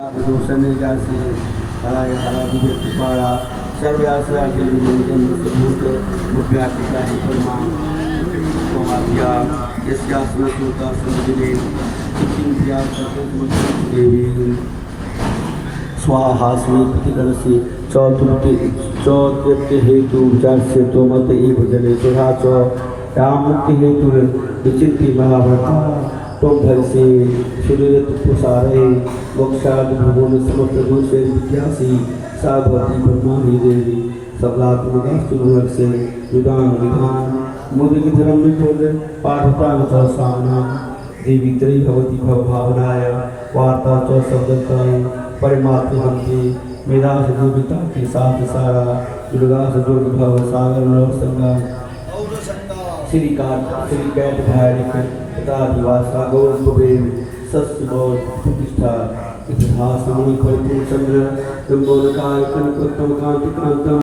दोषने जासे हराय हरा विजय पारा सर्व्यासरा के विजय मुक्त मुख्यापिता ही परमा समाध्या यस्यास्म सुता संजने चिंत्या सतत देवी स्वाहा स्वे प्रतिकरसी चौत्य हेतु विचार से तो मत एक जने सुधा चौ राम मुक्ति हेतु विचिंती महाभारता तुम भर से सूर्य प्रसारे मोक्षाद भगवान समस्त दोषे विद्यासी साधवती ब्रह्मा ही देवी सबलात्मक सुनवर से युगान विधान मुदिक धर्म में बोले पाठता च सामना देवी त्रयी भवती भव भावनाय वार्ता च शब्दता परिमात्र हंति मेधा से जीविता के साथ सारा दुर्गा से दुर्ग भव सागर नव संगा श्री कैट भारिक पिता दिवासा गौरव कुबेर सस्य गौर प्रतिष्ठा इतिहास मुनि परिपूर्ण चंद्र जम्बोदकाय कनकोत्तम कांति कांतम